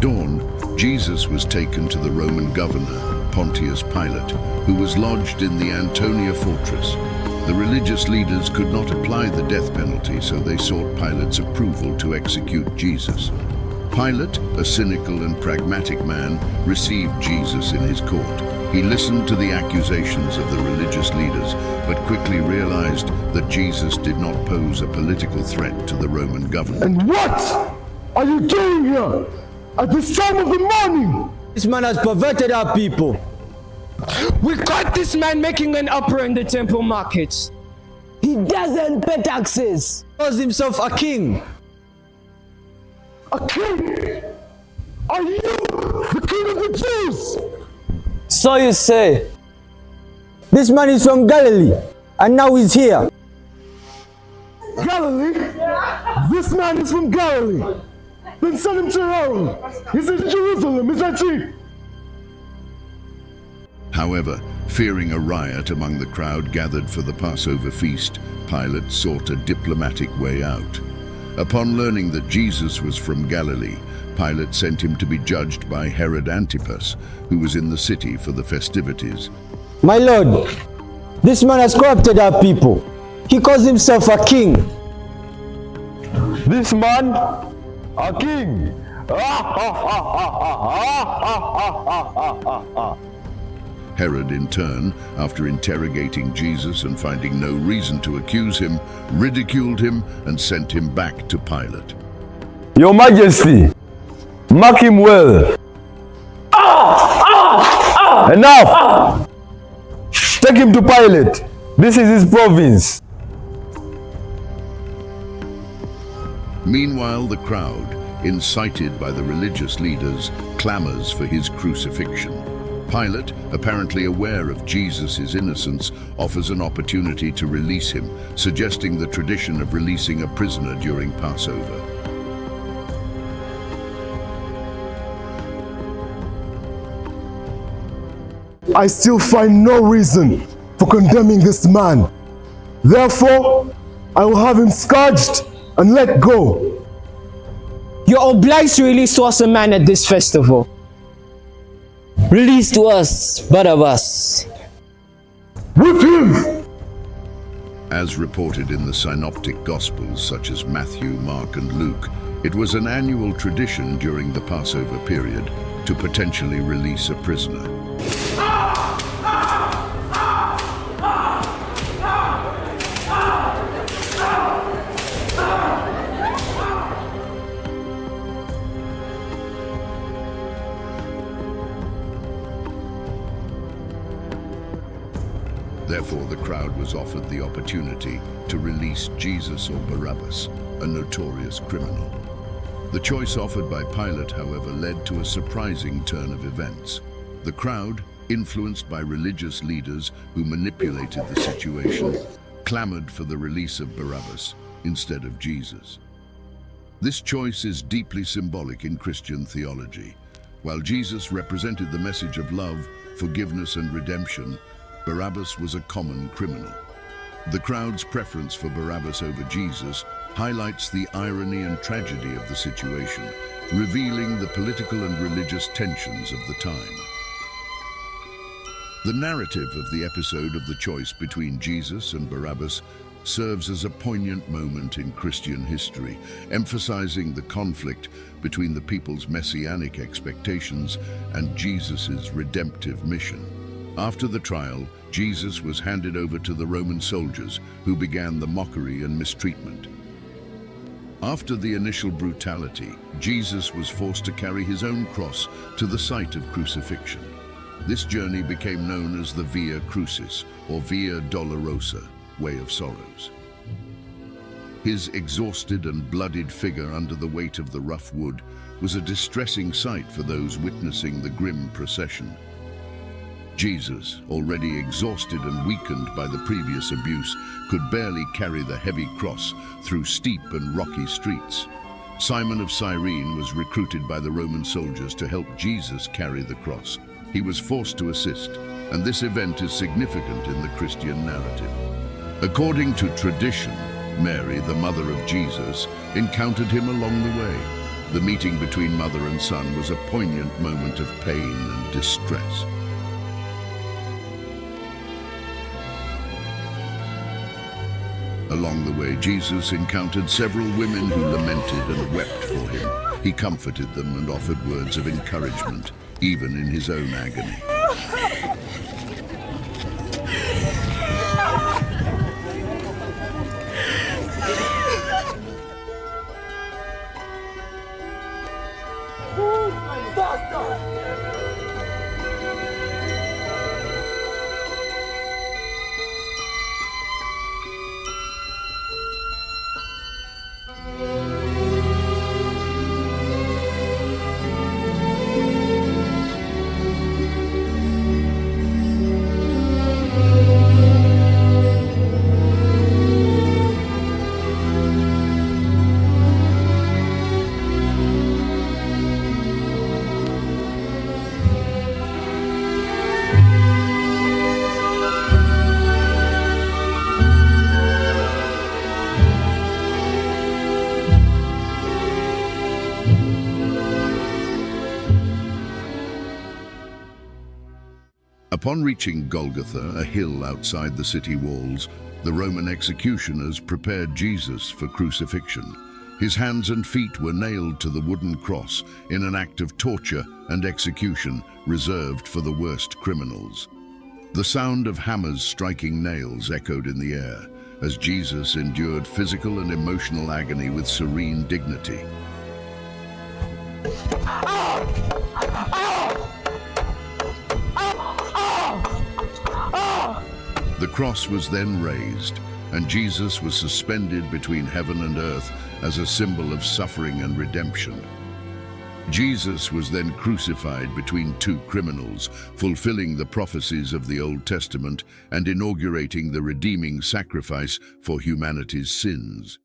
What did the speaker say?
dawn, Jesus was taken to the Roman governor, Pontius Pilate, who was lodged in the Antonia fortress. The religious leaders could not apply the death penalty, so they sought Pilate's approval to execute Jesus. Pilate, a cynical and pragmatic man, received Jesus in his court. He listened to the accusations of the religious leaders, but quickly realized that Jesus did not pose a political threat to the Roman government. And what are you doing here at this time of the morning? This man has perverted our people. We caught this man making an uproar in the temple markets. He doesn't pay taxes. He calls himself a king. A king? Are you the king of the Jews? So you say. This man is from Galilee, and now he's here. Galilee? This man is from Galilee. Then send him to Herod. He's in Jerusalem, isn't he? However, fearing a riot among the crowd gathered for the Passover feast, Pilate sought a diplomatic way out. Upon learning that Jesus was from Galilee, Pilate sent him to be judged by Herod Antipas, who was in the city for the festivities. My lord, this man has corrupted our people. He calls himself a king. This man, a king. Herod, in turn, after interrogating Jesus and finding no reason to accuse him, ridiculed him and sent him back to Pilate. Your Majesty, mark him well. Enough! Take him to Pilate. This is his province. Meanwhile, the crowd, incited by the religious leaders, clamors for his crucifixion. Pilate, apparently aware of Jesus' innocence, offers an opportunity to release him, suggesting the tradition of releasing a prisoner during Passover. I still find no reason for condemning this man. Therefore, I will have him scourged and let go. You're obliged to release to us a man at this festival. Release to us Barabbas. With him! As reported in the synoptic Gospels such as Matthew, Mark, and Luke, it was an annual tradition during the Passover period to potentially release a prisoner. Therefore, the crowd was offered the opportunity to release Jesus or Barabbas, a notorious criminal. The choice offered by Pilate, however, led to a surprising turn of events. The crowd, influenced by religious leaders who manipulated the situation, clamored for the release of Barabbas instead of Jesus. This choice is deeply symbolic in Christian theology. While Jesus represented the message of love, forgiveness, and redemption, Barabbas was a common criminal. The crowd's preference for Barabbas over Jesus highlights the irony and tragedy of the situation, revealing the political and religious tensions of the time. The narrative of the episode of the choice between Jesus and Barabbas serves as a poignant moment in Christian history, emphasizing the conflict between the people's messianic expectations and Jesus' redemptive mission. After the trial, Jesus was handed over to the Roman soldiers, who began the mockery and mistreatment. After the initial brutality, Jesus was forced to carry his own cross to the site of crucifixion. This journey became known as the Via Crucis, or Via Dolorosa, Way of Sorrows. His exhausted and bloodied figure under the weight of the rough wood was a distressing sight for those witnessing the grim procession. Jesus, already exhausted and weakened by the previous abuse, could barely carry the heavy cross through steep and rocky streets. Simon of Cyrene was recruited by the Roman soldiers to help Jesus carry the cross. He was forced to assist, and this event is significant in the Christian narrative. According to tradition, Mary, the mother of Jesus, encountered him along the way. The meeting between mother and son was a poignant moment of pain and distress. Along the way, Jesus encountered several women who lamented and wept for him. He comforted them and offered words of encouragement, even in his own agony. Upon reaching Golgotha, a hill outside the city walls, the Roman executioners prepared Jesus for crucifixion. His hands and feet were nailed to the wooden cross in an act of torture and execution reserved for the worst criminals. The sound of hammers striking nails echoed in the air as Jesus endured physical and emotional agony with serene dignity. The cross was then raised, and Jesus was suspended between heaven and earth as a symbol of suffering and redemption. Jesus was then crucified between two criminals, fulfilling the prophecies of the Old Testament and inaugurating the redeeming sacrifice for humanity's sins.